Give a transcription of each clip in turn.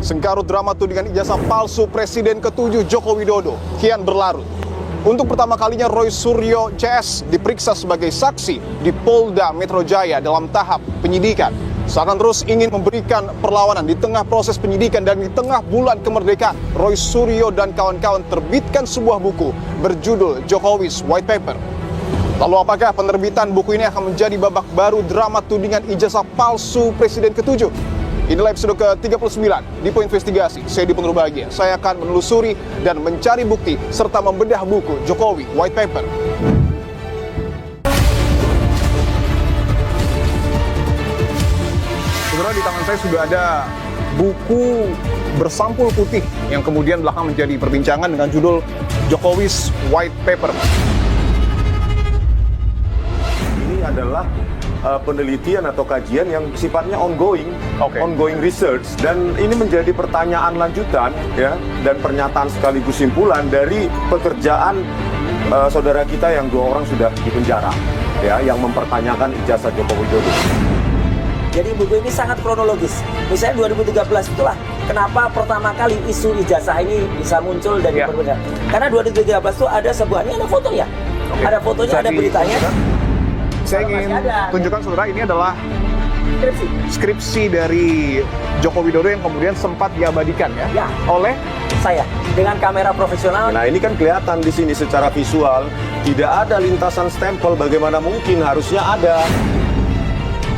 Sengkarut drama tudingan ijazah palsu Presiden ke-7 Joko Widodo kian berlarut. Untuk pertama kalinya Roy Suryo CS diperiksa sebagai saksi di Polda Metro Jaya dalam tahap penyidikan. Seakan terus ingin memberikan perlawanan di tengah proses penyidikan dan di tengah bulan kemerdekaan, Roy Suryo dan kawan-kawan terbitkan sebuah buku berjudul Jokowi's White Paper. Lalu apakah penerbitan buku ini akan menjadi babak baru drama tudingan ijazah palsu Presiden ke-7? Inilah episode ke-39 di Poin Investigasi. Saya Dipo Nurbahagia. Saya akan menelusuri dan mencari bukti serta membedah buku Jokowi White Paper. Saudara, di tangan saya sudah ada buku bersampul putih yang kemudian belakang menjadi perbincangan dengan judul Jokowi's White Paper. Ini adalah penelitian atau kajian yang sifatnya ongoing research, dan ini menjadi pertanyaan lanjutan ya, dan pernyataan sekaligus simpulan dari pekerjaan saudara kita yang 2 orang sudah dipenjara ya, yang mempertanyakan ijazah Joko Widodo. Jadi buku ini sangat kronologis. Misalnya 2013 itulah kenapa pertama kali isu ijazah ini bisa muncul dan diperbenar. Karena 2013 itu ada sebuah, ini ada fotonya. Ada fotonya, ada beritanya. Saya ingin tunjukkan saudara, ini adalah skripsi dari Joko Widodo yang kemudian sempat diabadikan ya oleh saya dengan kamera profesional. Nah, ini kan kelihatan di sini secara visual tidak ada lintasan stempel, bagaimana mungkin, harusnya ada.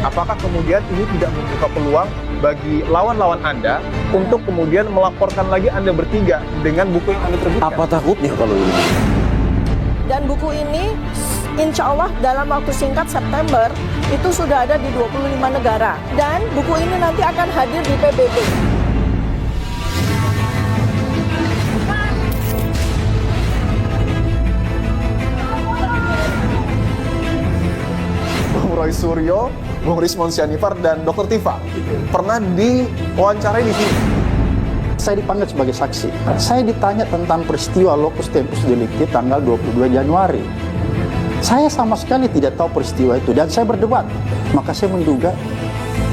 Apakah kemudian ini tidak membuka peluang bagi lawan-lawan Anda untuk kemudian melaporkan lagi Anda bertiga dengan buku yang Anda terbitkan? Apa takutnya kalau ini? Dan buku ini insya Allah dalam waktu singkat September itu sudah ada di 25 negara. Dan buku ini nanti akan hadir di PBB. Bung Roy Suryo, Bung Rismon Sianipar, dan Dr. Tifa pernah diwawancarai di sini. Saya dipanggil sebagai saksi. Saya ditanya tentang peristiwa locus tempus delicti tanggal 22 Januari. Saya sama sekali tidak tahu peristiwa itu dan saya berdebat. Maka saya menduga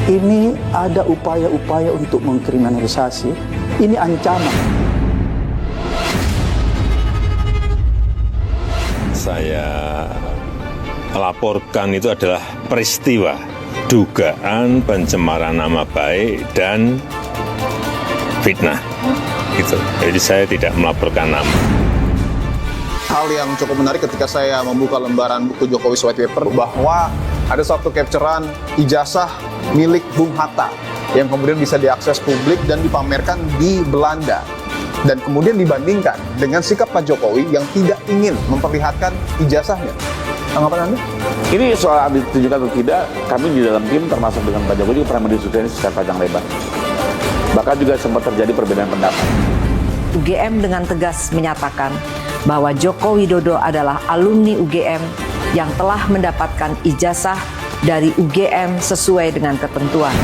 ini ada upaya-upaya untuk mengkriminalisasi. Ini ancaman. Saya laporkan itu adalah peristiwa dugaan pencemaran nama baik dan fitnah. Gitu. Jadi saya tidak melaporkan nama. Hal yang cukup menarik ketika saya membuka lembaran buku Jokowi's White Paper bahwa ada satu capturean ijazah milik Bung Hatta yang kemudian bisa diakses publik dan dipamerkan di Belanda, dan kemudian dibandingkan dengan sikap Pak Jokowi yang tidak ingin memperlihatkan ijazahnya. Tanggapan Anda? Ini soal ditunjukkan atau tidak, kami di dalam tim termasuk dengan Pak Jokowi juga pernah mendiskusikan ini secara panjang lebar. Bahkan juga sempat terjadi perbedaan pendapat. UGM dengan tegas menyatakan bahwa Joko Widodo adalah alumni UGM yang telah mendapatkan ijazah dari UGM sesuai dengan ketentuan.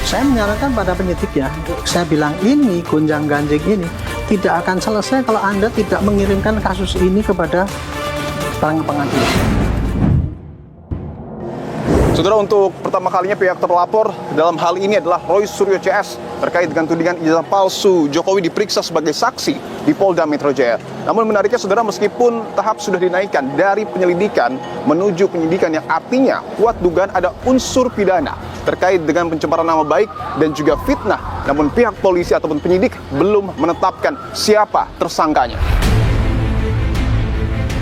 Saya menyarankan pada penyidiknya, saya bilang ini gonjang-ganjing ini tidak akan selesai kalau Anda tidak mengirimkan kasus ini kepada pengadilan. Saudara, untuk pertama kalinya pihak terlapor dalam hal ini adalah Roy Suryo CS terkait dengan tudingan ijazah palsu Jokowi diperiksa sebagai saksi di Polda Metro Jaya. Namun menariknya saudara, meskipun tahap sudah dinaikkan dari penyelidikan menuju penyidikan yang artinya kuat dugaan ada unsur pidana terkait dengan pencemaran nama baik dan juga fitnah, namun pihak polisi ataupun penyidik belum menetapkan siapa tersangkanya.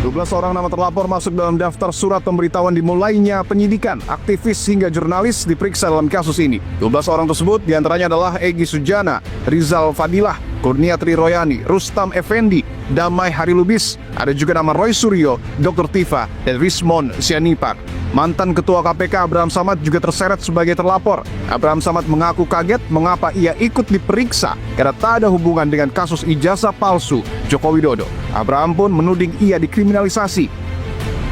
12 orang nama terlapor masuk dalam daftar surat pemberitahuan dimulainya penyidikan. Aktivis hingga jurnalis diperiksa dalam kasus ini. 12 orang tersebut diantaranya adalah Egy Sujana, Rizal Fadilah, Kurnia Triroyani, Rustam Effendi, Damai Harilubis. Ada juga nama Roy Suryo, Dr. Tifa, dan Rismon Sianipar. Mantan Ketua KPK Abraham Samad juga terseret sebagai terlapor. Abraham Samad mengaku kaget mengapa ia ikut diperiksa karena tak ada hubungan dengan kasus ijazah palsu Joko Widodo. Abraham pun menuding ia dikriminalisasi.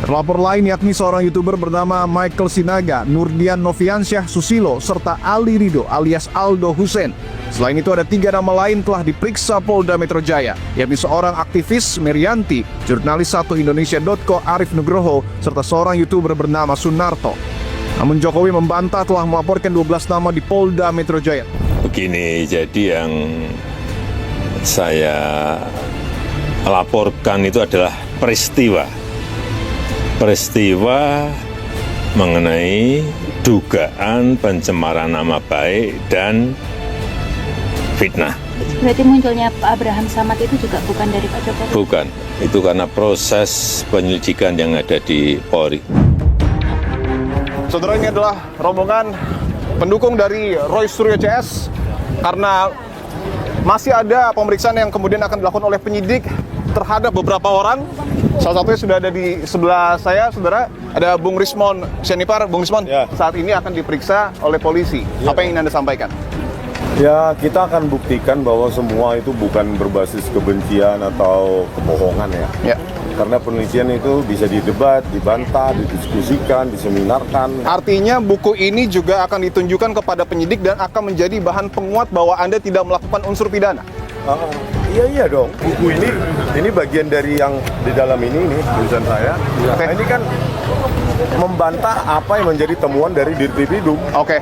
Terlapor lain yakni seorang YouTuber bernama Michael Sinaga, Nurdian Noviansyah Susilo, serta Ali Rido alias Aldo Hussein. Selain itu ada 3 nama lain telah diperiksa Polda Metro Jaya, yakni seorang aktivis Merianti, jurnalis 1indonesia.co Arif Nugroho, serta seorang YouTuber bernama Sunarto. Namun Jokowi membantah telah melaporkan 12 nama di Polda Metro Jaya. Begini, jadi yang saya laporkan itu adalah peristiwa mengenai dugaan pencemaran nama baik dan fitnah. Berarti munculnya Pak Abraham Samad itu juga bukan dari Pak Jokowi? Bukan, itu karena proses penyelidikan yang ada di Polri. Saudara, ini adalah rombongan pendukung dari Roy Suryo CS karena masih ada pemeriksaan yang kemudian akan dilakukan oleh penyidik terhadap beberapa orang. Salah satunya sudah ada di sebelah saya, saudara. Ada Bung Rismon Sianipar. Bung Rismon, saat ini akan diperiksa oleh polisi. Apa yang ingin Anda sampaikan? Ya, kita akan buktikan bahwa semua itu bukan berbasis kebencian atau kebohongan ya. Karena penelitian itu bisa didebat, dibantah, didiskusikan, diseminarkan. Artinya buku ini juga akan ditunjukkan kepada penyidik dan akan menjadi bahan penguat bahwa Anda tidak melakukan unsur pidana. Iya dong. Buku ini bagian dari yang di dalam ini tulisan saya. Nah, ini kan membantah apa yang menjadi temuan dari Dirtipidum. Oke.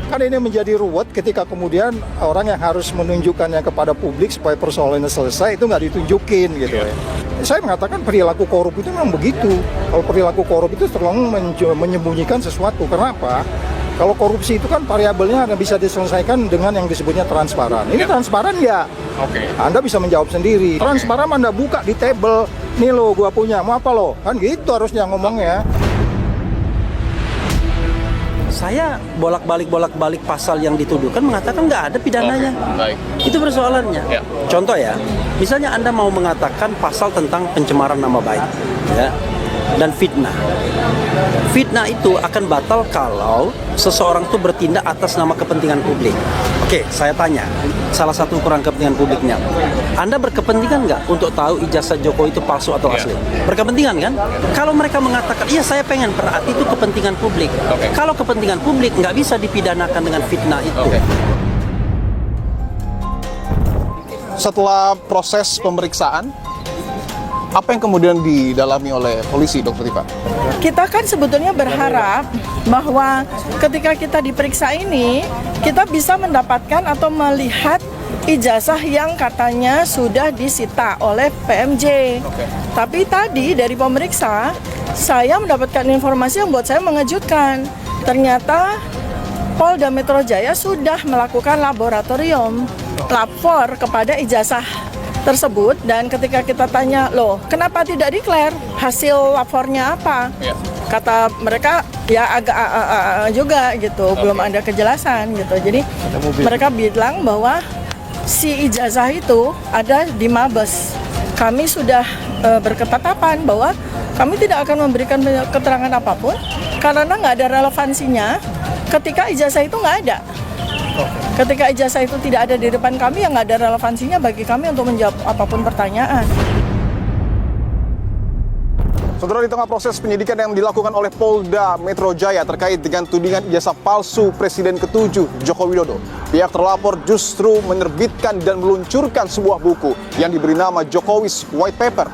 Kan ini menjadi ruwet ketika kemudian orang yang harus menunjukkannya kepada publik supaya persoalannya selesai itu nggak ditunjukin gitu ya. Saya mengatakan perilaku korup itu memang begitu. Kalau perilaku korup itu terlalu menyembunyikan sesuatu. Kenapa? Kalau korupsi itu kan variabelnya bisa diselesaikan dengan yang disebutnya transparan. Ini transparan ya? Oke. Anda bisa menjawab sendiri. Transparan Anda buka di table. Nih lo, gua punya. Mau apa lo? Kan gitu harusnya ngomongnya. Saya bolak-balik pasal yang dituduhkan mengatakan nggak ada pidananya. Baik. Itu persoalannya. Ya. Contoh ya, misalnya Anda mau mengatakan pasal tentang pencemaran nama baik, ya, dan fitnah. Fitnah itu akan batal kalau seseorang itu bertindak atas nama kepentingan publik. Oke, saya tanya, salah satu ukuran kepentingan publiknya, Anda berkepentingan nggak untuk tahu ijazah Jokowi itu palsu atau asli? Berkepentingan kan? Kalau mereka mengatakan, iya saya pengen, berarti itu kepentingan publik. Kalau kepentingan publik nggak bisa dipidanakan dengan fitnah itu. Setelah proses pemeriksaan, apa yang kemudian didalami oleh polisi, Dr. Tifa? Kita kan sebetulnya berharap bahwa ketika kita diperiksa ini, kita bisa mendapatkan atau melihat ijazah yang katanya sudah disita oleh PMJ. Tapi tadi dari pemeriksa, saya mendapatkan informasi yang buat saya mengejutkan. Ternyata Polda Metro Jaya sudah melakukan laboratorium lapor kepada ijazah tersebut, dan ketika kita tanya, loh kenapa tidak declare, hasil lapornya apa? Kata mereka ya agak juga gitu, belum ada kejelasan gitu. Jadi mereka bilang bahwa si ijazah itu ada di Mabes. Kami sudah berketetapan bahwa kami tidak akan memberikan keterangan apapun karena nggak ada relevansinya ketika ijazah itu nggak ada. Ketika ijazah itu tidak ada di depan kami, yang nggak ada relevansinya bagi kami untuk menjawab apapun pertanyaan. Saudara, di tengah proses penyidikan yang dilakukan oleh Polda Metro Jaya terkait dengan tudingan ijazah palsu Presiden ke-7 Joko Widodo, pihak terlapor justru menerbitkan dan meluncurkan sebuah buku yang diberi nama Jokowi's White Paper.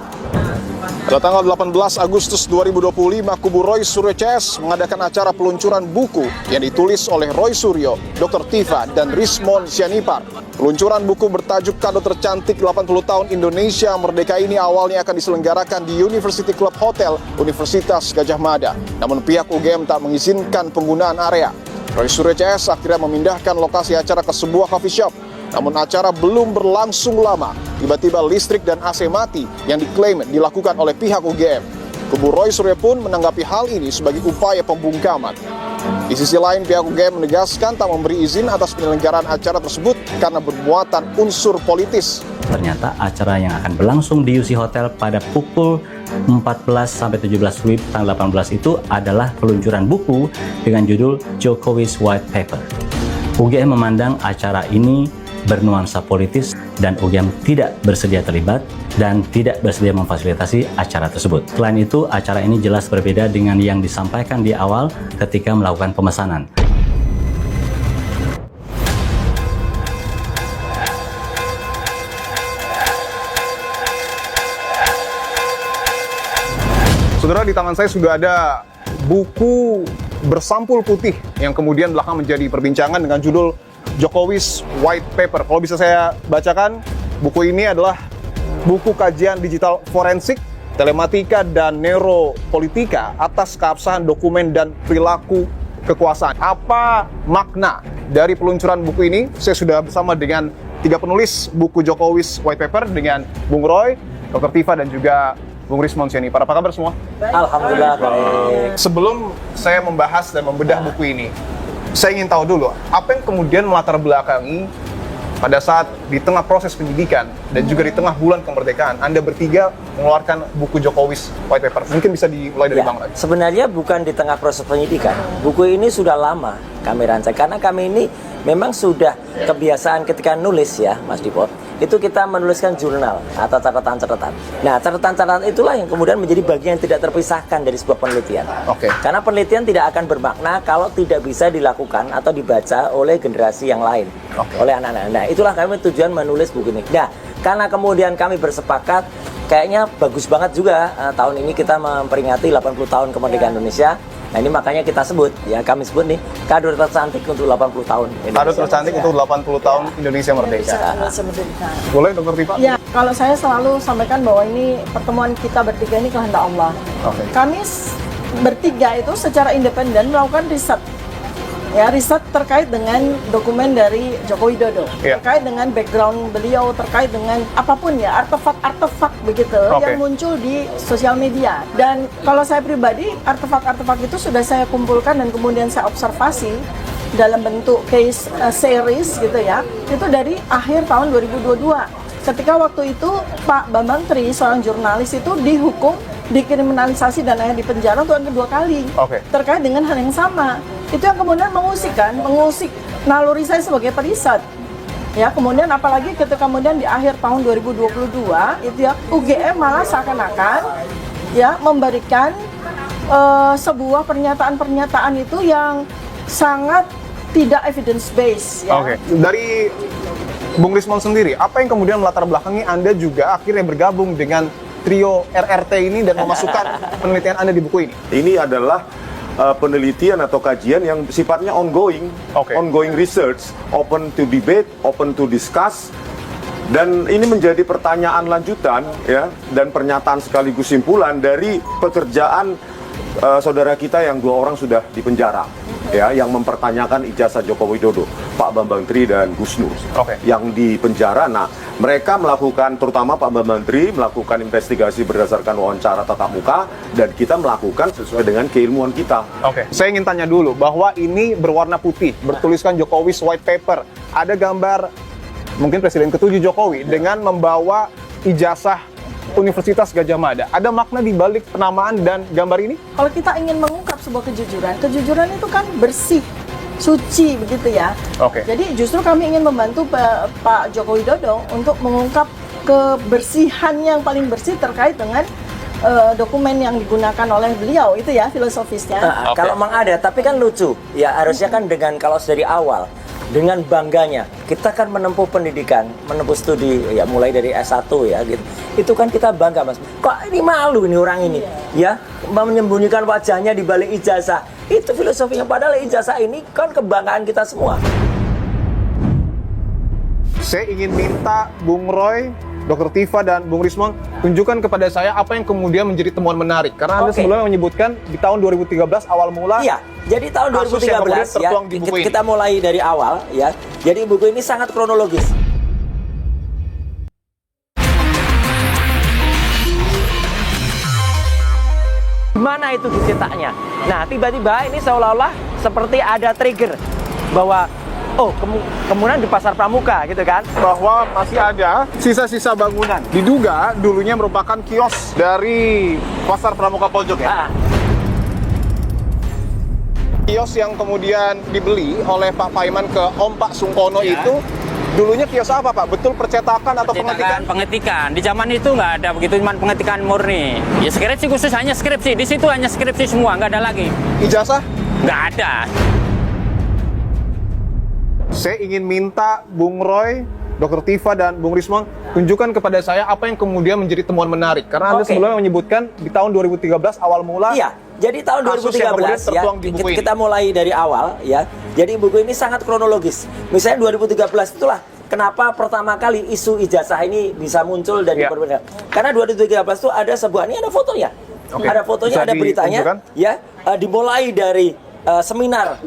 Pada tanggal 18 Agustus 2025, kubu Roy Suryo CS mengadakan acara peluncuran buku yang ditulis oleh Roy Suryo, Dr. Tifa, dan Rismon Sianipar. Peluncuran buku bertajuk Kado Tercantik 80 Tahun Indonesia Merdeka ini awalnya akan diselenggarakan di University Club Hotel Universitas Gadjah Mada. Namun pihak UGM tak mengizinkan penggunaan area. Roy Suryo CS akhirnya memindahkan lokasi acara ke sebuah coffee shop. Namun acara belum berlangsung lama, tiba-tiba listrik dan AC mati yang diklaim dilakukan oleh pihak UGM. Kubu Roy Suryo pun menanggapi hal ini sebagai upaya pembungkaman. Di sisi lain, pihak UGM menegaskan tak memberi izin atas penyelenggaraan acara tersebut karena bermuatan unsur politis. Ternyata acara yang akan berlangsung di UC Hotel pada pukul 14-17 WIB tanggal 18 itu adalah peluncuran buku dengan judul Jokowi's White Paper. UGM memandang acara ini bernuansa politis dan UGM tidak bersedia terlibat dan tidak bersedia memfasilitasi acara tersebut. Selain itu, acara ini jelas berbeda dengan yang disampaikan di awal ketika melakukan pemesanan. Saudara, di tangan saya sudah ada buku bersampul putih yang kemudian belakang menjadi perbincangan dengan judul Jokowi's White Paper. Kalau bisa saya bacakan, buku ini adalah buku kajian digital forensik, telematika, dan neuropolitika atas keabsahan dokumen dan perilaku kekuasaan. Apa makna dari peluncuran buku ini? Saya sudah bersama dengan 3 penulis buku Jokowi's White Paper, dengan Bung Roy, Dr. Tifa, dan juga Bung Rismon Siani. Apa kabar semua? Alhamdulillah baik. Sebelum saya membahas dan membedah buku ini, saya ingin tahu dulu, apa yang kemudian melatar belakangi pada saat di tengah proses penyidikan dan juga di tengah bulan kemerdekaan, Anda bertiga mengeluarkan buku Jokowi's White Paper. Mungkin bisa dimulai dari Bang lagi. Sebenarnya bukan di tengah proses penyidikan. Buku ini sudah lama kami rancang, karena kami ini memang sudah kebiasaan ketika nulis ya, Mas Dipo, itu kita menuliskan jurnal atau catatan-catatan. Nah, catatan-catatan itulah yang kemudian menjadi bagian yang tidak terpisahkan dari sebuah penelitian. Oke. Karena penelitian tidak akan bermakna kalau tidak bisa dilakukan atau dibaca oleh generasi yang lain, oleh anak-anak. Nah, itulah kami tujuan menulis buku ini. Nah, karena kemudian kami bersepakat, kayaknya bagus banget juga tahun ini kita memperingati 80 tahun kemerdekaan Indonesia. Nah, ini makanya kita sebut, ya kami sebut nih, kado tercantik untuk 80 tahun Indonesia. Kado tercantik untuk 80 tahun Indonesia Merdeka. Boleh, Dr. Tifa? Ya, kalau saya selalu sampaikan bahwa ini pertemuan kita bertiga ini kehendak Allah. Oke. Kami bertiga itu secara independen melakukan riset. Ya, riset terkait dengan dokumen dari Joko Widodo, terkait dengan background beliau, terkait dengan apapun ya, artefak-artefak begitu yang muncul di sosial media. Dan kalau saya pribadi, artefak-artefak itu sudah saya kumpulkan dan kemudian saya observasi dalam bentuk case series gitu ya, itu dari akhir tahun 2022. Ketika waktu itu Pak Bambang Tri, seorang jurnalis itu dihukum, dikriminalisasi dan akhirnya dipenjara untuk yang kedua kali. Terkait dengan hal yang sama. Itu yang kemudian mengusik naluri saya sebagai periset. Ya, kemudian apalagi ketika kemudian di akhir tahun 2022 itu ya UGM malah seakan-akan ya memberikan sebuah pernyataan-pernyataan itu yang sangat tidak evidence based ya. Dari Bung Rismon sendiri, apa yang kemudian melatar belakangi Anda juga akhirnya bergabung dengan trio RRT ini dan memasukkan penelitian Anda di buku ini? Ini adalah penelitian atau kajian yang sifatnya ongoing, ongoing research, open to debate, open to discuss, dan ini menjadi pertanyaan lanjutan ya, dan pernyataan sekaligus simpulan dari pekerjaan saudara kita yang 2 orang sudah dipenjara ya, yang mempertanyakan ijazah Joko Widodo, Pak Bambang Tri dan Gus Nur yang dipenjara. Nah, mereka melakukan, terutama Pak Bambang Tri melakukan investigasi berdasarkan wawancara tatap muka, dan kita melakukan sesuai dengan keilmuan kita. Saya ingin tanya dulu bahwa ini berwarna putih, bertuliskan Jokowi's White Paper. Ada gambar mungkin Presiden ke-7 Jokowi dengan membawa ijazah Universitas Gadjah Mada. Ada makna di balik penamaan dan gambar ini? Kalau kita ingin mengungkap sebuah kejujuran itu kan bersih, suci begitu ya. Jadi justru kami ingin membantu Pak Joko Widodo untuk mengungkap kebersihan yang paling bersih terkait dengan dokumen yang digunakan oleh beliau, itu ya filosofisnya. Kalau memang ada, tapi kan lucu ya, harusnya kan dengan kalau dari awal dengan bangganya kita kan menempuh pendidikan, menempuh studi ya mulai dari S1 ya gitu. Itu kan kita bangga, Mas. Kok ini malu ini orang ini ya, menyembunyikan wajahnya di balik ijazah. Itu filosofinya, padahal ijazah ini kan kebanggaan kita semua. Saya ingin minta Bung Roy, Dr. Tifa, dan Bung Rismon tunjukkan kepada saya apa yang kemudian menjadi temuan menarik. Karena Anda sebelumnya menyebutkan di tahun 2013 awal mula. Iya, jadi tahun 2013 ya, kita mulai dari awal ya. Jadi buku ini sangat kronologis. Mana itu dicetaknya? Nah, tiba-tiba ini seolah-olah seperti ada trigger bahwa kemudian di Pasar Pramuka gitu kan, bahwa masih ada sisa-sisa bangunan. Diduga dulunya merupakan kios dari Pasar Pramuka Pojok ya. Kios yang kemudian dibeli oleh Pak Paiman ke Om Pak Sungkono itu dulunya kios apa Pak? Betul percetakan atau pengetikan? Pengetikan. Di zaman itu nggak ada begitu, cuma pengetikan murni. Ya skripsi khusus, hanya skripsi. Di situ hanya skripsi semua, nggak ada lagi. Ijazah? Nggak ada. Saya ingin minta Bung Roy, Dr. Tifa dan Bung Rismon, tunjukkan kepada saya apa yang kemudian menjadi temuan menarik. Karena Anda sebelumnya menyebutkan di tahun 2013 awal mula. Iya, jadi tahun kasus yang kemudian 2013 ya, tertuang di buku ini. kita mulai dari awal ya. Jadi buku ini sangat kronologis. Misalnya 2013 itulah kenapa pertama kali isu ijazah ini bisa muncul dan diperbedakan. Karena 2013 itu ada sebuah, ini ada fotonya. Ada fotonya, ada beritanya. Ya, dimulai dari seminar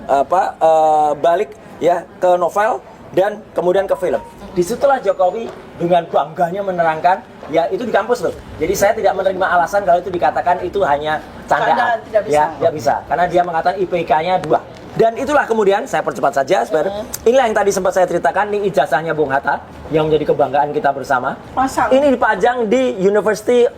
balik ya ke novel dan kemudian ke film. Disitulah Jokowi dengan bangganya menerangkan, ya itu di kampus loh. Jadi saya tidak menerima alasan kalau itu dikatakan itu hanya candaan. Tidak bisa. Ya, tidak bisa. Karena dia mengatakan IPK-nya 2. Dan itulah kemudian, saya percepat saja, inilah yang tadi sempat saya ceritakan, ini ijazahnya Bung Hatta, yang menjadi kebanggaan kita bersama. Ini dipajang di University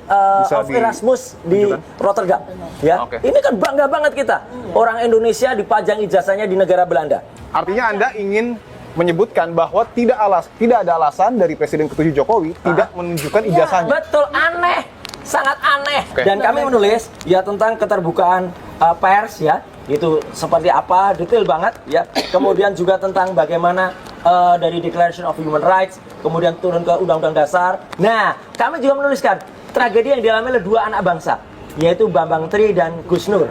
of Erasmus di Rotterdam. Ya, ini kan bangga banget kita. Orang Indonesia dipajang ijazahnya di negara Belanda. Artinya Anda ingin menyebutkan bahwa tidak ada alasan dari Presiden ke-7 Jokowi tidak menunjukkan ijazahnya. Betul, aneh, sangat aneh. Dan kami menulis ya tentang keterbukaan pers ya, itu seperti apa, detail banget ya. Kemudian juga tentang bagaimana dari Declaration of Human Rights, kemudian turun ke Undang-Undang Dasar. Nah, kami juga menuliskan tragedi yang dialami oleh 2 anak bangsa, yaitu Bambang Tri dan Gus Nur.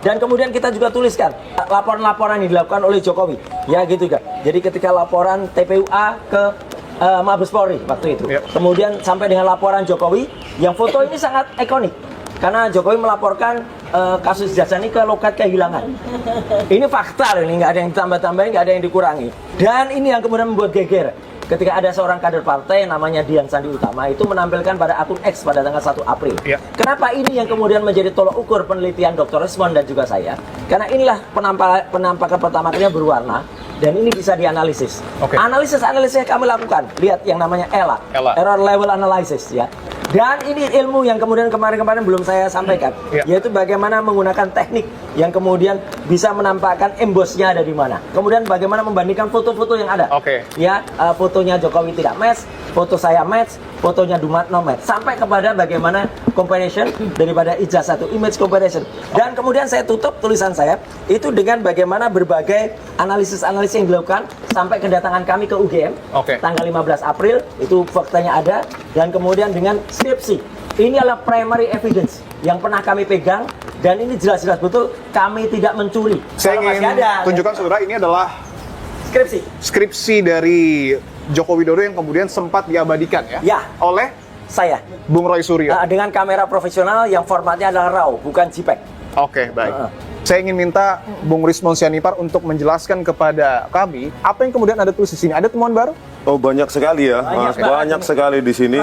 Dan kemudian kita juga tuliskan laporan-laporan yang dilakukan oleh Jokowi. Ya gitu kan. Jadi ketika laporan TPUA ke Mabes Polri waktu itu. Kemudian sampai dengan laporan Jokowi, yang foto ini sangat ikonik. Karena Jokowi melaporkan kasus ijazah ini ke loket kehilangan. Ini fakta, ini nggak ada yang ditambah-tambahin, nggak ada yang dikurangi. Dan ini yang kemudian membuat geger. Ketika ada seorang kader partai namanya Dian Sandi Utama itu menampilkan pada akun X pada tanggal 1 April. Kenapa ini yang kemudian menjadi tolok ukur penelitian Dr. Rismon dan juga saya? Karena inilah penampakan pertama kalinya berwarna dan ini bisa dianalisis. Analisis yang kami lakukan, lihat yang namanya ELA, Error Level Analysis ya. Dan ini ilmu yang kemudian kemarin-kemarin belum saya sampaikan, yaitu bagaimana menggunakan teknik yang kemudian bisa menampakkan embossnya ada di mana. Kemudian bagaimana membandingkan foto-foto yang ada. Ya, fotonya Jokowi tidak match, foto saya match, fotonya Dumatno match, sampai kepada bagaimana comparison daripada ijazah itu, image comparison. Dan kemudian saya tutup tulisan saya itu dengan bagaimana berbagai analisis-analisis yang dilakukan sampai kedatangan kami ke UGM tanggal 15 April, itu faktanya ada. Dan kemudian dengan skripsi, ini adalah primary evidence yang pernah kami pegang dan ini jelas-jelas betul kami tidak mencuri. Saya ingin tunjukkan saudara, ini adalah skripsi dari Joko Widodo yang kemudian sempat diabadikan ya oleh saya, Bung Roy Suryo, dengan kamera profesional yang formatnya adalah RAW bukan JPEG. Baik. Saya ingin minta Bung Rismon Sianipar untuk menjelaskan kepada kami apa yang kemudian ada tulis di sini. Ada temuan baru? Oh, banyak sekali ya, Mas. Banyak sekali di sini.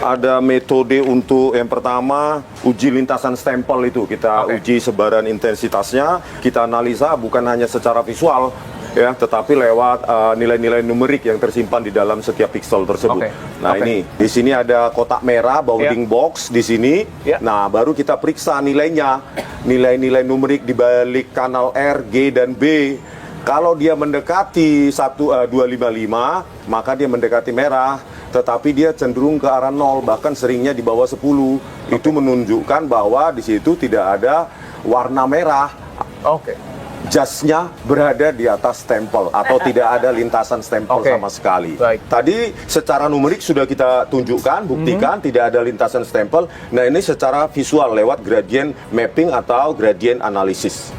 Ada metode untuk yang pertama uji lintasan stempel itu. Kita uji sebaran intensitasnya, kita analisa bukan hanya secara visual ya, tetapi lewat nilai-nilai numerik yang tersimpan di dalam setiap pixel tersebut. Nah, ini di sini ada kotak merah bounding box di sini. Nah, baru kita periksa nilainya, nilai-nilai numerik di balik kanal R, G dan B. Kalau dia mendekati 255, maka dia mendekati merah, tetapi dia cenderung ke arah 0, bahkan seringnya di bawah 10. Itu menunjukkan bahwa di situ tidak ada warna merah. Jasnya berada di atas stempel atau tidak ada lintasan stempel sama sekali. Tadi secara numerik sudah kita tunjukkan, buktikan tidak ada lintasan stempel. Nah, ini secara visual lewat gradient mapping atau gradient analysis.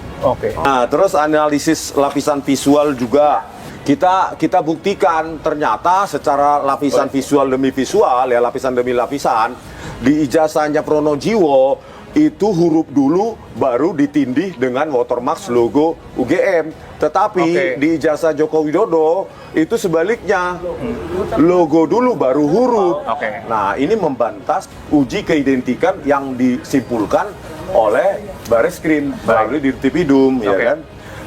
Nah, terus analisis lapisan visual juga kita buktikan ternyata secara lapisan visual demi visual ya, lapisan demi lapisan di ijazahnya Pronojiwo itu huruf dulu baru ditindih dengan watermark logo UGM. Tetapi di ijazah Joko Widodo itu sebaliknya, logo dulu baru huruf. Nah, ini membantah uji keidentikan yang disimpulkan oleh Bareskrim melalui Dirtipidum, ya kan?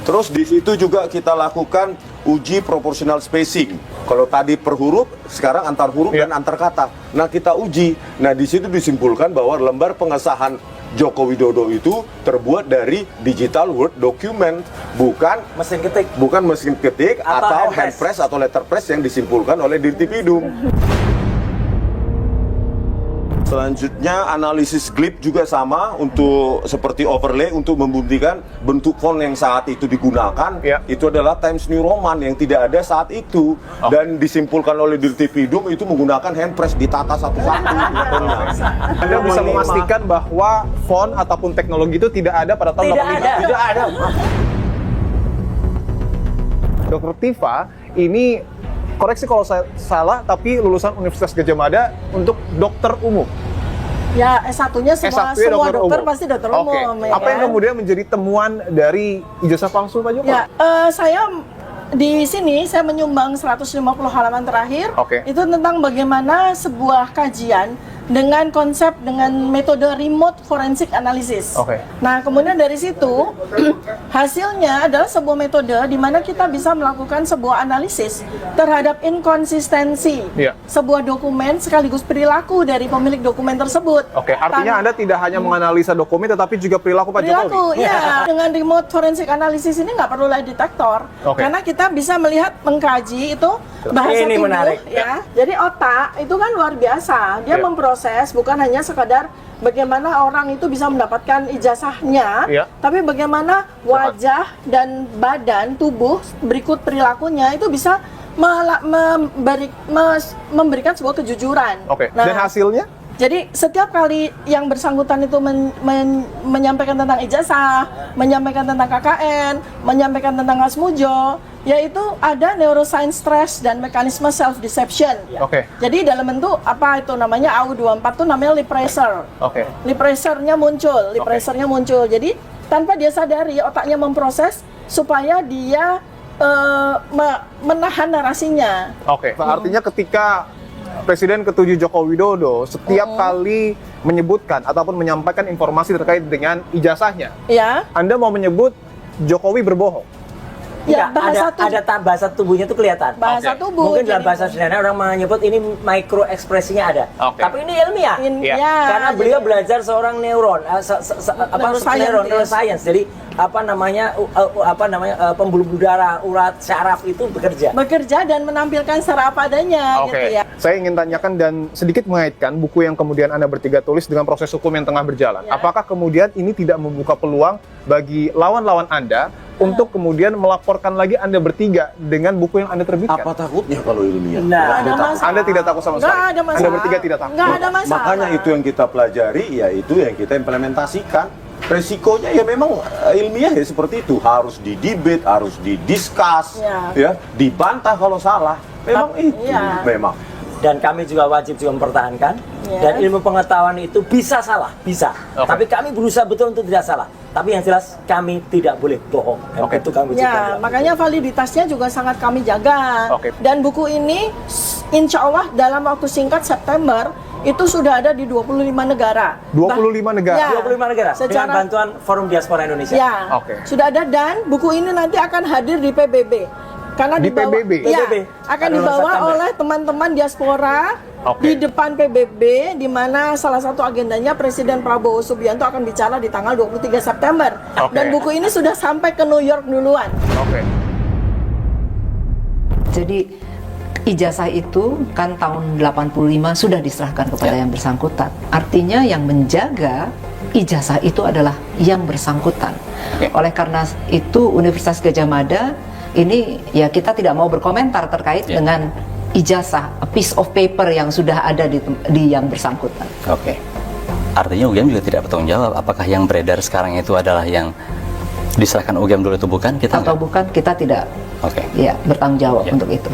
Terus di situ juga kita lakukan uji proportional spacing. Kalau tadi per huruf, sekarang antar huruf dan antar kata. Nah, kita uji. Nah, di situ disimpulkan bahwa lembar pengesahan Joko Widodo itu terbuat dari digital word document, bukan mesin ketik atau hand press atau letter press yang disimpulkan oleh Dirtipidum. Selanjutnya analisis glip juga sama untuk seperti overlay untuk membuktikan bentuk font yang saat itu digunakan itu adalah Times New Roman yang tidak ada saat itu dan disimpulkan oleh Dirtipidum itu menggunakan hand press ditata satu-satu. Anda bisa memastikan bahwa font ataupun teknologi itu tidak ada pada tahun 85? Tidak ada. Dr. Tifa ini, koreksi kalau saya salah, tapi lulusan Universitas Gadjah Mada untuk dokter umum. Ya, S1-nya semua dokter umum. pasti dokter umum. Ya, apa yang kemudian menjadi temuan dari ijazah palsu Pak Joko? Ya, saya di sini saya menyumbang 150 halaman terakhir. Itu tentang bagaimana sebuah kajian dengan konsep dengan metode remote forensic analysis. Nah, kemudian dari situ hasilnya adalah sebuah metode di mana kita bisa melakukan sebuah analisis terhadap inkonsistensi sebuah dokumen sekaligus perilaku dari pemilik dokumen tersebut. Artinya Anda tidak hanya menganalisa dokumen tetapi juga perilaku Pak Jokowi. Iya. Dengan remote forensic analysis ini nggak perlu lie detektor karena kita bisa melihat mengkaji itu bahasa ini tubuh menarik. ya. Jadi otak itu kan luar biasa. Dia memproses bukan hanya sekadar bagaimana orang itu bisa mendapatkan ijazahnya, tapi bagaimana wajah dan badan tubuh berikut perilakunya itu bisa memberikan sebuah kejujuran. Dan hasilnya? Jadi setiap kali yang bersangkutan itu menyampaikan tentang ijazah, menyampaikan tentang KKN, menyampaikan tentang Asmujo, yaitu ada neuroscience stress dan mekanisme self deception. Jadi dalam bentuk apa itu namanya AU24 itu namanya lip pressure. Lip pressure-nya muncul. Jadi tanpa dia sadari otaknya memproses supaya dia menahan narasinya. Artinya ketika Presiden ke-7 Joko Widodo setiap kali menyebutkan ataupun menyampaikan informasi terkait dengan ijazahnya, Anda mau menyebut Jokowi berbohong? Ya, bahasa tubuhnya itu kelihatan. Bahasa tubuh. Mungkin dalam bahasa sederhana orang menyebut ini mikro ekspresinya ada. Tapi ini ilmiah. Karena beliau belajar seorang neuron, neuroscience. Jadi pembuluh darah, urat, syaraf itu bekerja dan menampilkan secara apa adanya gitu ya. Saya ingin tanyakan dan sedikit mengaitkan buku yang kemudian Anda bertiga tulis dengan proses hukum yang tengah berjalan. Apakah kemudian ini tidak membuka peluang bagi lawan-lawan Anda untuk kemudian melaporkan lagi Anda bertiga dengan buku yang Anda terbitkan? Apa takutnya kalau ilmiah? Anda tidak takut sama sekali? Anda bertiga tidak takut? Nggak ada masalah. Makanya itu yang kita pelajari, yaitu yang kita implementasikan. Resikonya ya memang ilmiah ya seperti itu, harus didebate, harus didiskus, dibantah kalau salah. Memang memang. Dan kami juga wajib mempertahankan. Dan ilmu pengetahuan itu bisa salah, bisa. Tapi kami berusaha betul untuk tidak salah. Tapi yang jelas kami tidak boleh bohong. Itu kami makanya validitasnya juga sangat kami jaga. Dan buku ini insya Allah dalam waktu singkat September itu sudah ada di 25 negara. 25 negara? 25 negara. Dengan bantuan Forum Diaspora Indonesia. Sudah ada dan buku ini nanti akan hadir di PBB. Karena akan dibawa oleh teman-teman diaspora di depan PBB, di mana salah satu agendanya Presiden Prabowo Subianto akan bicara di tanggal 23 September. Dan buku ini sudah sampai ke New York duluan. Jadi ijazah itu kan tahun 85 sudah diserahkan kepada yang bersangkutan. Artinya yang menjaga ijazah itu adalah yang bersangkutan. Oleh karena itu Universitas Gadjah Mada ini ya kita tidak mau berkomentar terkait dengan ijazah, a piece of paper yang sudah ada di yang bersangkutan. Artinya UGM juga tidak bertanggung jawab apakah yang beredar sekarang itu adalah yang diserahkan UGM dulu itu bukan? Kita tidak bertanggung jawab untuk itu.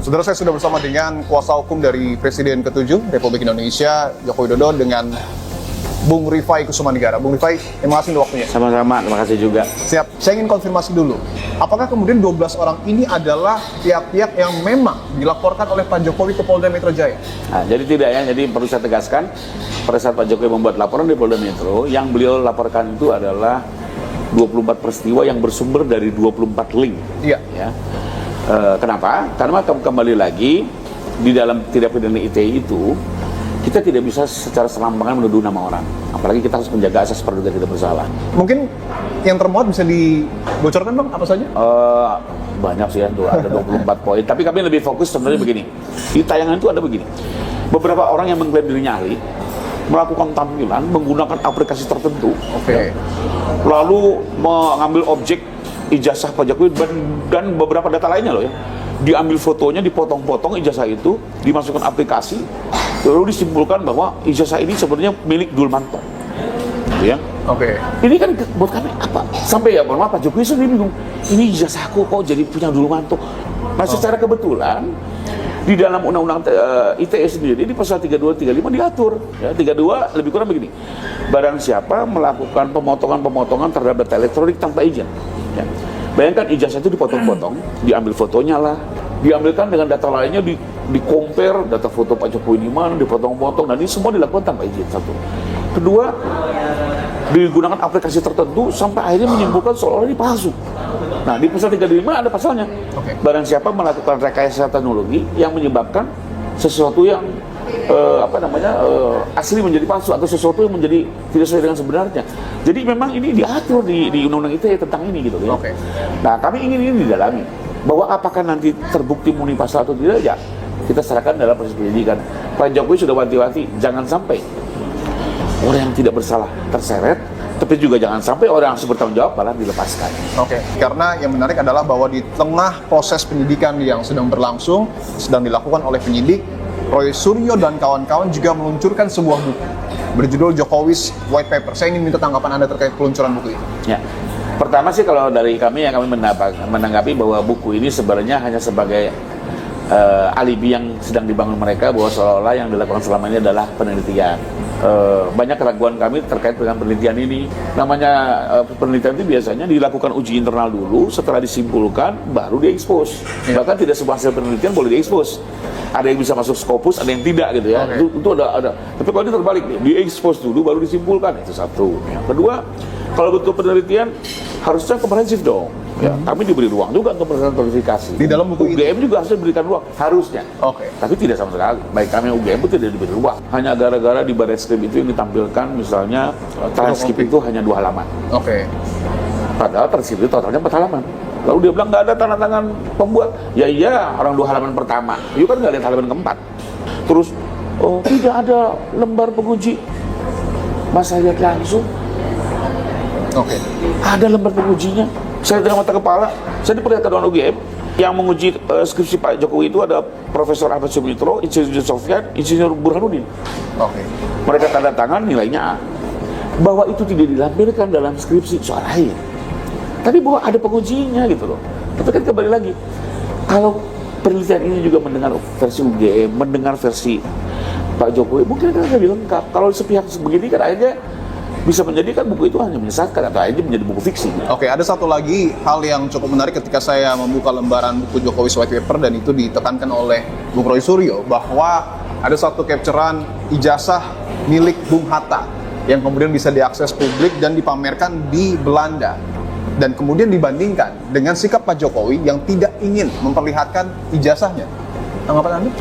Saudara, saya sudah bersama dengan kuasa hukum dari Presiden ke-7 Republik Indonesia Joko Widodo dengan Bung Rifai Kusumanegara. Bung Rifai, terima kasih untuk waktunya. Sama-sama, terima kasih juga. Siap, saya ingin konfirmasi dulu. Apakah kemudian 12 orang ini adalah pihak-pihak yang memang dilaporkan oleh Pak Jokowi ke Polda Metro Jaya? Nah, jadi tidak ya, jadi perlu saya tegaskan, pada saat Pak Jokowi membuat laporan di Polda Metro, yang beliau laporkan itu adalah 24 peristiwa yang bersumber dari 24 link. Ya. Kenapa? Karena kembali lagi, di dalam tindak pidana ITE itu, kita tidak bisa secara serampangan menuduh nama orang. Apalagi kita harus menjaga asas praduga tidak bersalah. Mungkin yang termuat bisa dibocorkan Bang, apa saja? Banyak sih ya, ada 24 poin. Tapi kami lebih fokus sebenarnya begini. Di tayangan itu ada begini. Beberapa orang yang mengklaim dirinya ahli, melakukan tampilan menggunakan aplikasi tertentu. Oke. Lalu mengambil objek ijazah Pak Jokowi dan beberapa data lainnya loh ya. Diambil fotonya, dipotong-potong ijazah itu, dimasukkan aplikasi, lalu disimpulkan bahwa ijazah ini sebenarnya milik Dulmanto. Gitu ya. Oke. Ini kan buat kami apa? Sampai ya, mohon maaf, Pak Jokowi sendiri bingung. Ini ijazahku kok jadi punya Dulmanto. Nah, secara kebetulan di dalam undang-undang ITE sendiri di pasal 32 35 diatur ya, 32 lebih kurang begini. Barang siapa melakukan pemotongan terhadap data elektronik tanpa izin. Ya. Bayangkan ijazah itu dipotong-potong, diambil fotonya lah, diambilkan dengan data lainnya, di-compare data foto Pak Jokowi di mana, dipotong-potong, dan ini semua dilakukan tanpa izin. Satu. Kedua, digunakan aplikasi tertentu sampai akhirnya menyimpulkan seolah-olah ini palsu. Nah, di pasal 35 ada pasalnya. Barang siapa melakukan rekayasa teknologi yang menyebabkan sesuatu yang asli menjadi palsu atau sesuatu yang menjadi tidak sesuai dengan sebenarnya. Jadi memang ini diatur di undang-undang ITE tentang ini gitu ya. Nah, kami ingin ini didalami bahwa apakah nanti terbukti murni pasal atau tidak, ya kita serahkan dalam proses penyidikan. Pak Jokowi sudah wanti-wanti jangan sampai orang yang tidak bersalah terseret, tapi juga jangan sampai orang yang bertanggung jawab malah dilepaskan. Oke, karena yang menarik adalah bahwa di tengah proses penyidikan yang sedang berlangsung, sedang dilakukan oleh penyidik, Roy Suryo dan kawan-kawan juga meluncurkan sebuah buku berjudul Jokowi's White Paper. Saya ingin minta tanggapan Anda terkait peluncuran buku ini. Ya. Pertama sih kalau dari kami yang kami menanggapi bahwa buku ini sebenarnya hanya sebagai alibi yang sedang dibangun mereka bahwa seolah-olah yang dilakukan selama ini adalah penelitian. Banyak keraguan kami terkait dengan penelitian ini. Namanya penelitian itu biasanya dilakukan uji internal dulu, setelah disimpulkan baru diekspos. Bahkan tidak semua hasil penelitian boleh diekspos. Ada yang bisa masuk Scopus, ada yang tidak gitu ya. Itu ada. Tapi kalau ini terbalik nih, diekspos dulu baru disimpulkan, itu satu. Yang kedua, kalau betul penelitian harusnya komprehensif dong. Ya, kami diberi ruang juga untuk melakukan verifikasi. Di dalam buku UGM juga harus diberikan ruang, harusnya. Tapi tidak sama sekali. Baik kami UGM pun tidak diberi ruang. Hanya gara-gara di Barreskrim itu yang ditampilkan misalnya transkrip itu hanya 2 halaman. Padahal transkrip itu totalnya 4 halaman. Lalu dia bilang nggak ada tanda tangan pembuat. Ya iya, orang 2 halaman pertama. You kan nggak lihat halaman keempat. Terus, oh tidak ada lembar penguji. Mas saya lihat langsung. Ada lembar pengujinya. Saya dengan mata kepala, saya diperlihatkan dengan UGM yang menguji skripsi Pak Jokowi itu ada Profesor Ahmad Sumitro, Insinyur Sofyan, Insinyur Burhanuddin. Mereka tanda tangan nilainya A. Bahwa itu tidak dilampirkan dalam skripsi soal lain. Tapi bahwa ada pengujinya gitu loh. Tapi kan kembali lagi, kalau penelitian ini juga mendengar versi UGM, mendengar versi Pak Jokowi, mungkin kan lebih lengkap. Kalau sepihak begini kan akhirnya bisa menjadikan buku itu hanya menyesatkan atau akhirnya menjadi buku fiksi. Ada satu lagi hal yang cukup menarik ketika saya membuka lembaran buku Jokowi's White Paper, dan itu ditekankan oleh Bung Roy Suryo bahwa ada satu capturean ijazah milik Bung Hatta yang kemudian bisa diakses publik dan dipamerkan di Belanda, dan kemudian dibandingkan dengan sikap Pak Jokowi yang tidak ingin memperlihatkan ijazahnya. Tanggapan Anda?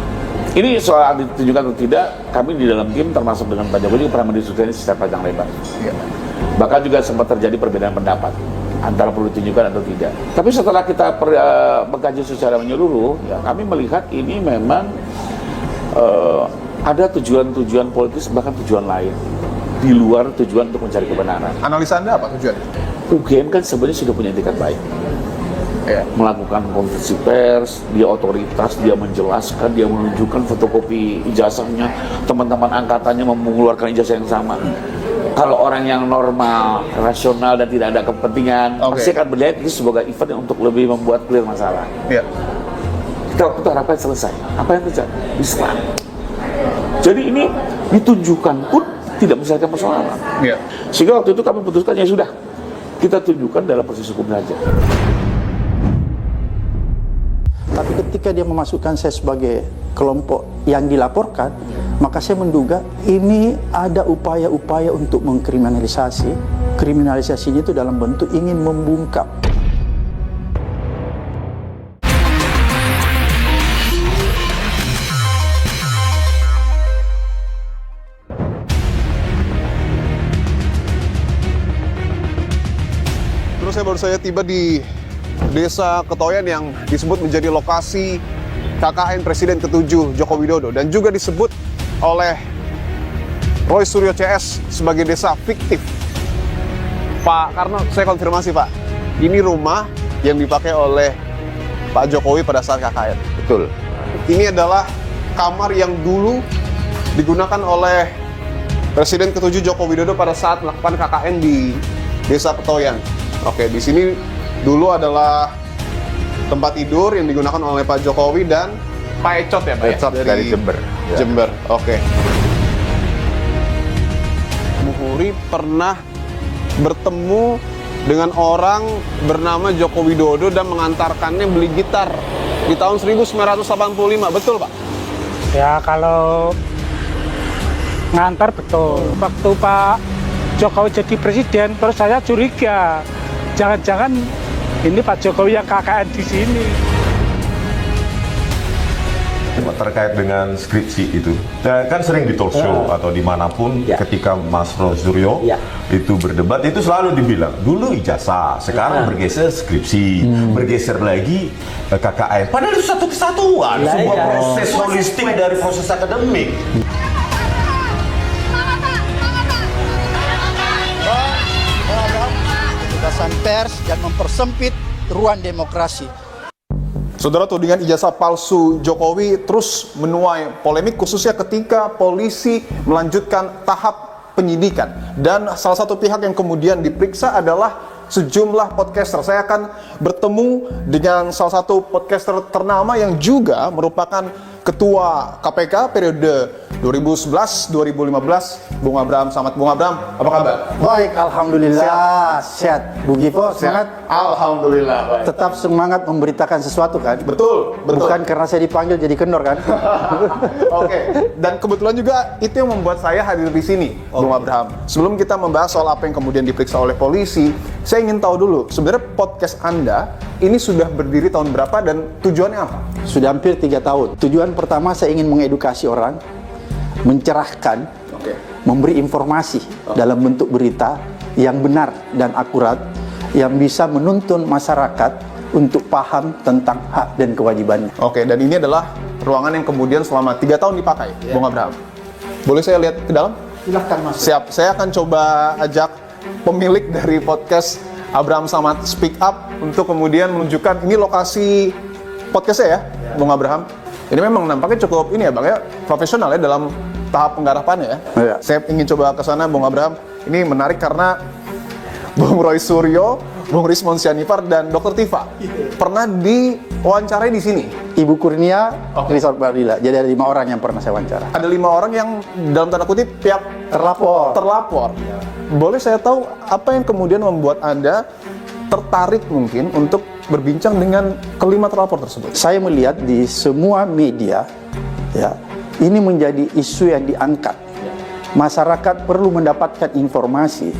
Ini soal ditunjukkan atau tidak, kami di dalam tim termasuk dengan Pak Jokowi juga pernah mendiskusikan secara panjang lebar. Bahkan juga sempat terjadi perbedaan pendapat antara perlu ditunjukkan atau tidak. Tapi setelah kita mengkaji secara menyeluruh, ya, kami melihat ini memang ada tujuan-tujuan politis, bahkan tujuan lain di luar tujuan untuk mencari kebenaran. Analisa Anda apa tujuan? UGM kan sebenarnya sudah punya etikat baik. Melakukan konferensi pers, dia otoritas, dia menjelaskan, dia menunjukkan fotokopi ijazahnya, teman-teman angkatannya mengeluarkan ijazah yang sama. Kalau orang yang normal, rasional dan tidak ada kepentingan, pasti akan melihat itu sebagai event yang untuk lebih membuat clear masalah. Kita waktu itu harapkan selesai. Apa yang terjadi? Diserang. Jadi ini ditunjukkan pun tidak menyelesaikan persoalan. Sehingga waktu itu kami putuskan ya sudah, kita tunjukkan dalam proses hukum saja. Tapi ketika dia memasukkan saya sebagai kelompok yang dilaporkan, maka saya menduga ini ada upaya-upaya untuk mengkriminalisasi. Kriminalisasinya itu dalam bentuk ingin membungkam. Terus saya baru saja tiba di Desa Ketoyan yang disebut menjadi lokasi KKN Presiden ke-7 Joko Widodo, dan juga disebut oleh Roy Suryo CS sebagai desa fiktif. Pak Karno, saya konfirmasi Pak, ini rumah yang dipakai oleh Pak Jokowi pada saat KKN. Betul. Ini adalah kamar yang dulu digunakan oleh Presiden ke-7 Joko Widodo pada saat melakukan KKN di Desa Petoyan. Oke, di sini dulu adalah tempat tidur yang digunakan oleh Pak Jokowi dan Pak Ecot ya Pak? Ecot dari Jember. Ya. Jember, oke. Bu Huri pernah bertemu dengan orang bernama Joko Widodo dan mengantarkannya beli gitar di tahun 1985, betul Pak? Ya kalau ngantar betul. Waktu Pak Jokowi jadi presiden, terus saya curiga, jangan-jangan ini Pak Jokowi yang KKN di sini. Terkait dengan skripsi itu, kan sering di talk show atau dimanapun ketika Mas Roy Suryo itu berdebat, itu selalu dibilang dulu ijazah, sekarang bergeser skripsi, bergeser lagi KKN. Padahal itu satu kesatuan, sebuah proses holistik dari proses akademik. Kebebasan pers dan mempersempit ruang demokrasi. Saudara, tudingan ijazah palsu Jokowi terus menuai polemik khususnya ketika polisi melanjutkan tahap penyidikan. Dan salah satu pihak yang kemudian diperiksa adalah sejumlah podcaster. Saya akan bertemu dengan salah satu podcaster ternama yang juga merupakan Ketua KPK periode 2011-2015, Bung Abraham Samad. Bung Abraham, apa kabar? Baik, alhamdulillah. Sehat. Bu Gipo, semangat? Alhamdulillah, baik. Tetap semangat memberitakan sesuatu kan? Betul. Bukan karena saya dipanggil jadi kendor kan? Oke. Dan kebetulan juga itu yang membuat saya hadir di sini, Bung Abraham. Sebelum kita membahas soal apa yang kemudian diperiksa oleh polisi, saya ingin tahu dulu, sebenarnya podcast Anda ini sudah berdiri tahun berapa dan tujuannya apa? Sudah hampir 3 tahun. Tujuan pertama saya ingin mengedukasi orang, mencerahkan, memberi informasi dalam bentuk berita yang benar dan akurat, yang bisa menuntun masyarakat untuk paham tentang hak dan kewajibannya. Oke, dan ini adalah ruangan yang kemudian selama 3 tahun dipakai, Bung Abraham. Boleh saya lihat ke dalam? Silahkan masuk. Siap, saya akan coba ajak pemilik dari podcast Abraham Samad Speak Up untuk kemudian menunjukkan ini lokasi podcastnya ya, Bung Abraham. Ini memang nampaknya cukup ini ya Bang ya, profesional ya dalam tahap penggarapannya ya. Saya ingin coba ke sana, Bung Abraham. Ini menarik karena Bung Roy Suryo, Bung Rismon Sianipar, dan Dr. Tifa pernah diwawancarai di sini. Ibu Kurnia, Rizal Fadila. Jadi ada 5 orang yang pernah saya wawancara. Ada 5 orang yang dalam tanda kutip pihak terlapor. Boleh saya tahu apa yang kemudian membuat Anda tertarik mungkin untuk berbincang dengan kelima terlapor tersebut? Saya melihat di semua media, ya, ini menjadi isu yang diangkat. Masyarakat perlu mendapatkan informasi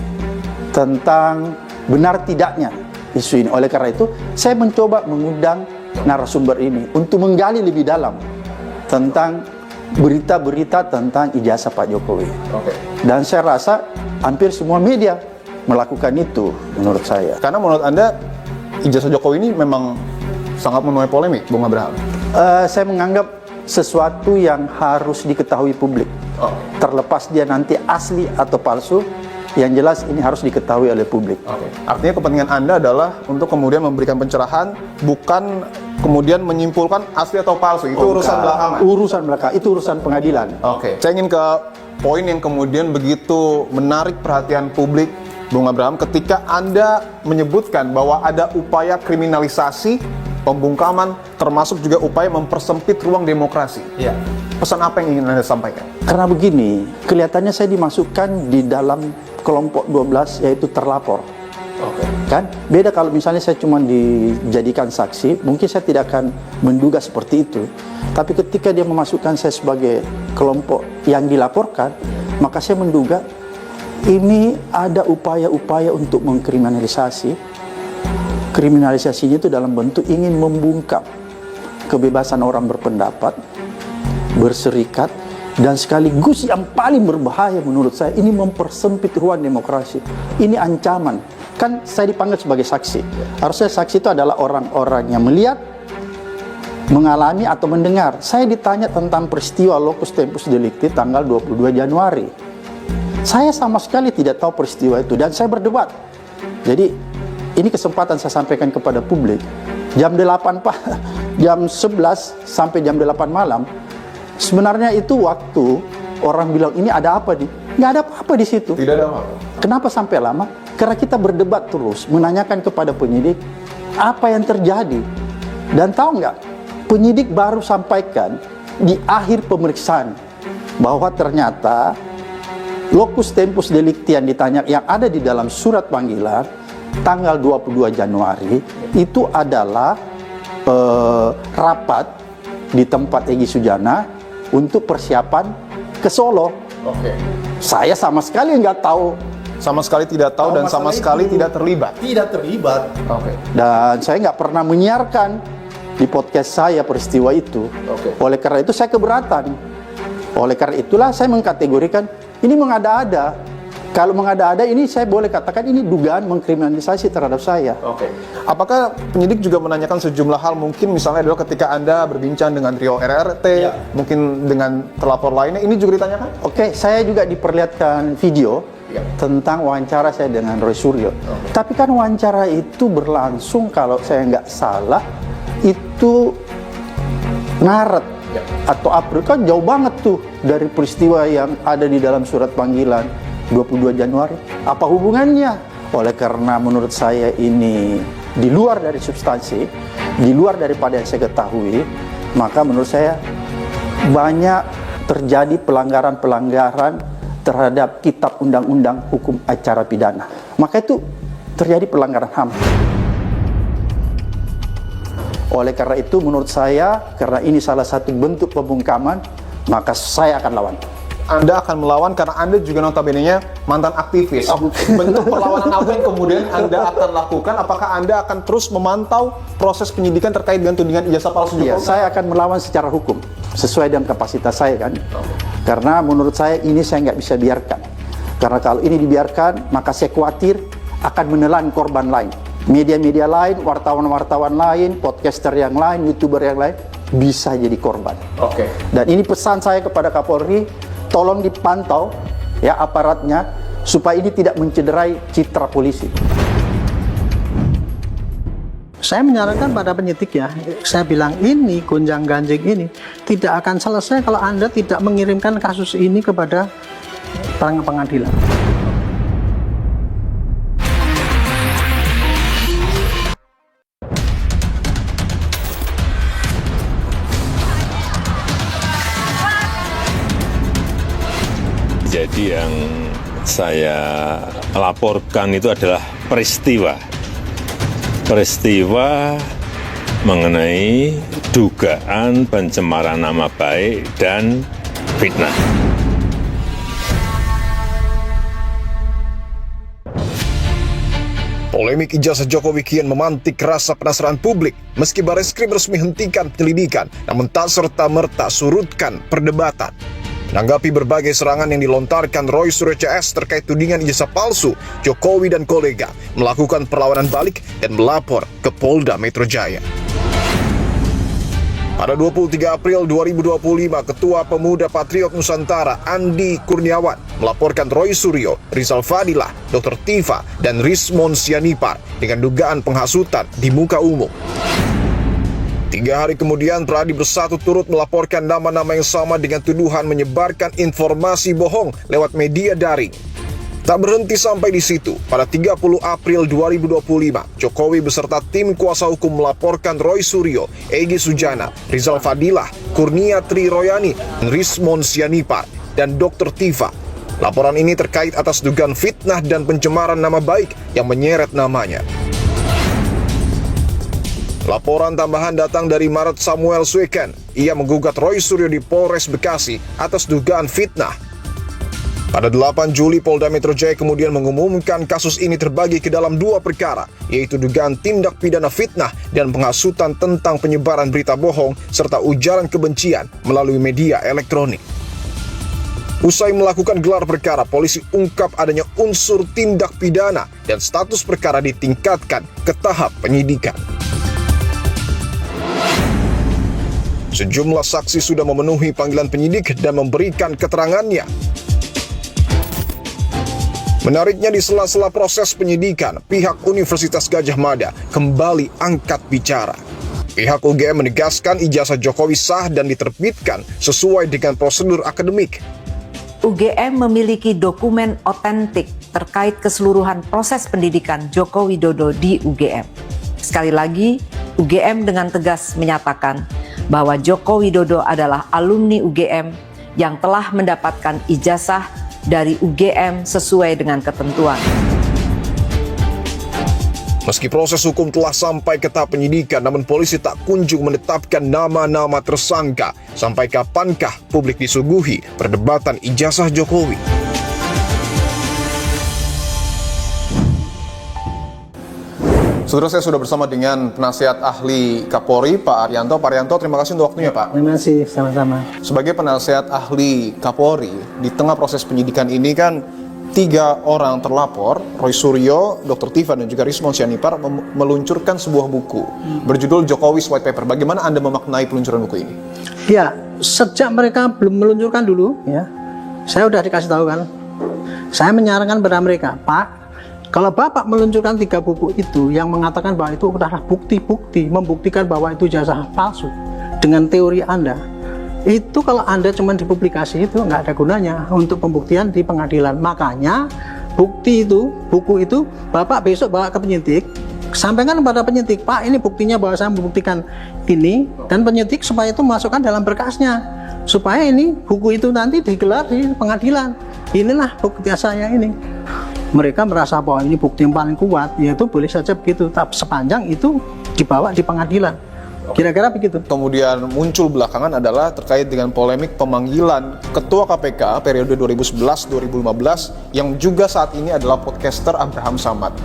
tentang benar tidaknya isu ini. Oleh karena itu, saya mencoba mengundang narasumber ini untuk menggali lebih dalam tentang berita-berita tentang ijazah Pak Jokowi. Dan saya rasa hampir semua media melakukan itu menurut saya. Karena menurut Anda ijazah Jokowi ini memang sangat menuai polemik, Bung Abraham? Saya menganggap sesuatu yang harus diketahui publik. Terlepas dia nanti asli atau palsu, yang jelas ini harus diketahui oleh publik. Artinya kepentingan Anda adalah untuk kemudian memberikan pencerahan, bukan kemudian menyimpulkan asli atau palsu. Itu urusan belakangan. Urusan belakang, itu urusan pengadilan. Saya ingin ke poin yang kemudian begitu menarik perhatian publik, Bung Abraham, ketika Anda menyebutkan bahwa ada upaya kriminalisasi, pembungkaman, termasuk juga upaya mempersempit ruang demokrasi. Pesan apa yang ingin Anda sampaikan? Karena begini, kelihatannya saya dimasukkan di dalam kelompok 12, yaitu terlapor. Kan? Beda kalau misalnya saya cuma dijadikan saksi, mungkin saya tidak akan menduga seperti itu. Tapi ketika dia memasukkan saya sebagai kelompok yang dilaporkan, maka saya menduga ini ada upaya-upaya untuk mengkriminalisasi. Kriminalisasinya itu dalam bentuk ingin membungkam kebebasan orang berpendapat, berserikat, dan sekaligus yang paling berbahaya menurut saya, ini mempersempit ruang demokrasi. Ini ancaman. Kan saya dipanggil sebagai saksi. Harusnya saksi itu adalah orang-orang yang melihat, mengalami atau mendengar. Saya ditanya tentang peristiwa locus tempus delicti tanggal 22 Januari. Saya sama sekali tidak tahu peristiwa itu dan saya berdebat. Jadi ini kesempatan saya sampaikan kepada publik. Jam 8 Pak, jam 11 sampai jam 8 malam. Sebenarnya itu waktu orang bilang ini ada apa nih? Nggak ada apa-apa di situ. Tidak ada apa. Kenapa sampai lama? Karena kita berdebat terus, menanyakan kepada penyidik apa yang terjadi. Dan tahu nggak? Penyidik baru sampaikan di akhir pemeriksaan bahwa ternyata locus tempus delicti yang ditanya yang ada di dalam surat panggilan tanggal 22 Januari itu adalah rapat di tempat Egy Sujana untuk persiapan ke Solo. Oke. Saya sama sekali nggak tahu. Sama sekali tidak tahu dan sama sekali tidak terlibat. Tidak terlibat. Oke. Dan saya nggak pernah menyiarkan di podcast saya peristiwa itu. Oke. Oleh karena itu saya keberatan. Oleh karena itulah saya mengkategorikan ini mengada-ada. Kalau mengada-ada ini saya boleh katakan ini dugaan mengkriminalisasi terhadap saya. Oke. Apakah penyidik juga menanyakan sejumlah hal mungkin misalnya adalah ketika Anda berbincang dengan trio RRT, mungkin dengan terlapor lainnya, ini juga ditanyakan? Oke, saya juga diperlihatkan video tentang wawancara saya dengan Roy Suryo. Tapi kan wawancara itu berlangsung kalau saya nggak salah itu Maret atau April, kan jauh banget tuh dari peristiwa yang ada di dalam surat panggilan 22 Januari. Apa hubungannya? Oleh karena menurut saya ini di luar dari substansi, di luar daripada yang saya ketahui, maka menurut saya banyak terjadi pelanggaran-pelanggaran terhadap kitab undang-undang hukum acara pidana. Maka itu terjadi pelanggaran HAM. Oleh karena itu menurut saya, karena ini salah satu bentuk pembungkaman, maka saya akan lawan. Anda akan melawan karena Anda juga notabene-nya mantan aktivis. Bentuk perlawanan apa yang kemudian Anda akan lakukan? Apakah Anda akan terus memantau proses penyidikan terkait dengan tudingan ijazah palsu Jokowi? Ya, saya akan melawan secara hukum sesuai dengan kapasitas saya kan. Karena menurut saya ini saya nggak bisa biarkan. Karena kalau ini dibiarkan, maka saya khawatir akan menelan korban lain. Media-media lain, wartawan-wartawan lain, podcaster yang lain, YouTuber yang lain bisa jadi korban. Oke. Dan ini pesan saya kepada Kapolri, tolong dipantau ya aparatnya supaya ini tidak mencederai citra polisi. Saya menyarankan pada penyidik ya, saya bilang ini gonjang-ganjing ini tidak akan selesai kalau Anda tidak mengirimkan kasus ini kepada pengadilan. Jadi yang saya laporkan itu adalah peristiwa mengenai dugaan pencemaran nama baik dan fitnah. Polemik ijazah Jokowi kian memantik rasa penasaran publik. Meski Bareskrim resmi hentikan penyelidikan, namun tak serta-merta surutkan perdebatan. Menanggapi berbagai serangan yang dilontarkan Roy Suryo CS terkait tudingan ijazah palsu, Jokowi dan kolega melakukan perlawanan balik dan melapor ke Polda Metro Jaya. Pada 23 April 2025, Ketua Pemuda Patriot Nusantara Andi Kurniawan melaporkan Roy Suryo, Rizal Fadilah, Dr. Tifa, dan Rismon Sianipar dengan dugaan penghasutan di muka umum. 3 hari kemudian, Pradi Bersatu turut melaporkan nama-nama yang sama dengan tuduhan menyebarkan informasi bohong lewat media daring. Tak berhenti sampai di situ, pada 30 April 2025, Jokowi beserta tim kuasa hukum melaporkan Roy Suryo, Egy Sujana, Rizal Fadilah, Kurnia Tri Royani, Rismon Sianipar, dan Dr. Tifa. Laporan ini terkait atas dugaan fitnah dan pencemaran nama baik yang menyeret namanya. Laporan tambahan datang dari Maret Samuel Sweken. Ia menggugat Roy Suryo di Polres Bekasi atas dugaan fitnah. Pada 8 Juli, Polda Metro Jaya kemudian mengumumkan kasus ini terbagi ke dalam 2 perkara, yaitu dugaan tindak pidana fitnah dan penghasutan tentang penyebaran berita bohong serta ujaran kebencian melalui media elektronik. Usai melakukan gelar perkara, polisi ungkap adanya unsur tindak pidana dan status perkara ditingkatkan ke tahap penyidikan. Sejumlah saksi sudah memenuhi panggilan penyidik dan memberikan keterangannya. Menariknya di sela-sela proses penyidikan, pihak Universitas Gadjah Mada kembali angkat bicara. Pihak UGM menegaskan ijazah Jokowi sah dan diterbitkan sesuai dengan prosedur akademik. UGM memiliki dokumen otentik terkait keseluruhan proses pendidikan Joko Widodo di UGM. Sekali lagi, UGM dengan tegas menyatakan bahwa Joko Widodo adalah alumni UGM yang telah mendapatkan ijazah dari UGM sesuai dengan ketentuan. Meski proses hukum telah sampai ke tahap penyidikan, namun polisi tak kunjung menetapkan nama-nama tersangka. Sampai kapankah publik disuguhi perdebatan ijazah Jokowi? Saudara, saya sudah bersama dengan penasihat ahli Kapolri, Pak Arianto. Pak Arianto, terima kasih untuk waktunya, Pak. Terima kasih, sama-sama. Sebagai penasihat ahli Kapolri, di tengah proses penyidikan ini kan 3 orang terlapor, Roy Suryo, Dr. Tifa, dan juga Rismond Sianipar meluncurkan sebuah buku berjudul Jokowi's White Paper. Bagaimana Anda memaknai peluncuran buku ini? Ya, sejak mereka belum meluncurkan dulu, ya, saya udah dikasih tahu kan. Saya menyarankan pada mereka, Pak, kalau Bapak meluncurkan 3 buku itu yang mengatakan bahwa itu adalah bukti-bukti, membuktikan bahwa itu ijazah palsu dengan teori Anda, itu kalau Anda cuma dipublikasi itu nggak ada gunanya untuk pembuktian di pengadilan. Makanya bukti itu, buku itu Bapak besok bawa ke penyidik, sampaikan kepada penyidik, Pak, ini buktinya bahwa saya membuktikan ini, dan penyidik supaya itu masukkan dalam berkasnya, supaya ini buku itu nanti digelar di pengadilan. Inilah bukti saya ini. Mereka merasa bahwa ini bukti yang paling kuat, yaitu boleh saja begitu, tapi sepanjang itu dibawa di pengadilan. Kira-kira begitu. Kemudian muncul belakangan adalah terkait dengan polemik pemanggilan Ketua KPK periode 2011-2015 yang juga saat ini adalah podcaster Abraham Samad.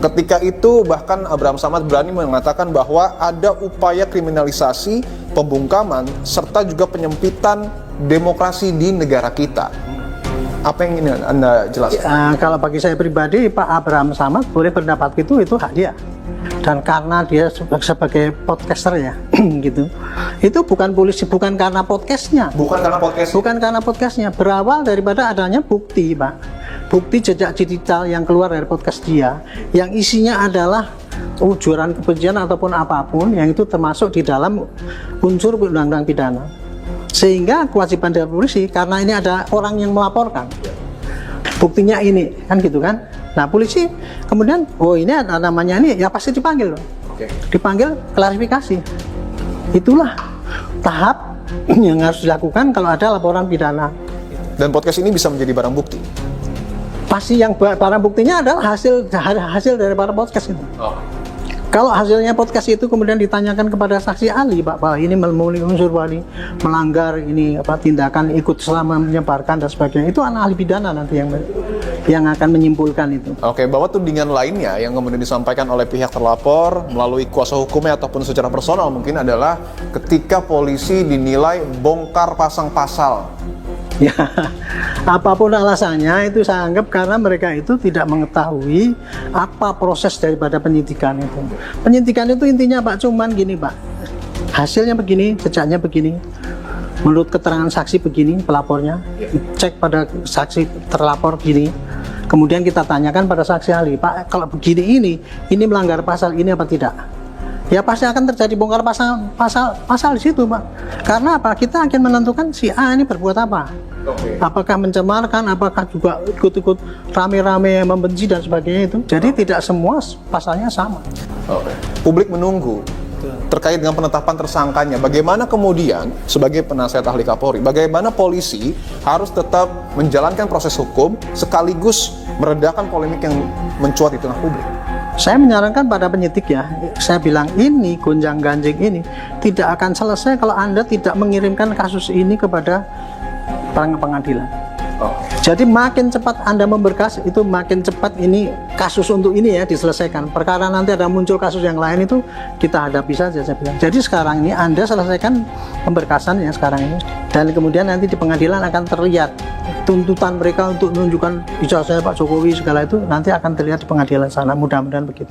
Ketika itu bahkan Abraham Samad berani mengatakan bahwa ada upaya kriminalisasi, pembungkaman, serta juga penyempitan demokrasi di negara kita. Apa yang ingin Anda jelaskan? Kalau bagi saya pribadi, Pak Abraham Samad boleh berpendapat gitu, itu hak dia. Dan karena dia sebagai podcaster ya, gitu. Itu bukan polisi, bukan karena podcastnya. Bukan karena podcastnya. Berawal daripada adanya bukti, Pak. Bukti jejak digital yang keluar dari podcast dia, yang isinya adalah ujaran kebencian ataupun apapun, yang itu termasuk di dalam unsur undang-undang pidana. Sehingga kewajiban dari polisi, karena ini ada orang yang melaporkan, buktinya ini, kan gitu kan. Nah, polisi kemudian, oh ini ada namanya ini, ya pasti dipanggil loh. Dipanggil klarifikasi. Itulah tahap yang harus dilakukan kalau ada laporan pidana. Dan podcast ini bisa menjadi barang bukti? Pasti yang barang buktinya adalah hasil dari para podcast itu. Kalau hasilnya podcast itu kemudian ditanyakan kepada saksi ahli, Pak, bahwa ini memenuhi unsur wali, melanggar ini tindakan ikut selama menyebarkan dan sebagainya, itu anak ahli pidana nanti yang akan menyimpulkan itu. Oke, bahwa tudingan lainnya yang kemudian disampaikan oleh pihak terlapor melalui kuasa hukumnya ataupun secara personal mungkin adalah ketika polisi dinilai bongkar pasang pasal. Ya, apapun alasannya itu saya anggap karena mereka itu tidak mengetahui apa proses daripada penyidikan itu. Penyidikan itu intinya, Pak, cuman gini, Pak, hasilnya begini, jejaknya begini, menurut keterangan saksi begini, pelapornya, cek pada saksi terlapor gini, kemudian kita tanyakan pada saksi ahli, Pak, kalau begini ini melanggar pasal ini apa tidak? Ya pasti akan terjadi bongkar pasal di situ, Pak. Karena apa? Kita akan menentukan si A ini berbuat apa. Apakah mencemarkan, apakah juga ikut-ikut rame-rame membenci dan sebagainya itu. Jadi tidak semua pasalnya sama. Publik menunggu terkait dengan penetapan tersangkanya. Bagaimana kemudian sebagai penasihat ahli Kapolri, bagaimana polisi harus tetap menjalankan proses hukum sekaligus meredakan polemik yang mencuat di tengah publik? Saya menyarankan pada penyidik ya, saya bilang ini gonjang-ganjing ini tidak akan selesai kalau Anda tidak mengirimkan kasus ini kepada pengadilan. Jadi makin cepat Anda memberkas itu makin cepat ini kasus untuk ini ya diselesaikan. Perkara nanti ada muncul kasus yang lain itu kita hadapi saja, saya bilang. Jadi sekarang ini Anda selesaikan pemberkasan ya sekarang ini, dan kemudian nanti di pengadilan akan terlihat tuntutan mereka untuk menunjukkan ijazah Pak Jokowi segala itu nanti akan terlihat di pengadilan sana, mudah-mudahan begitu.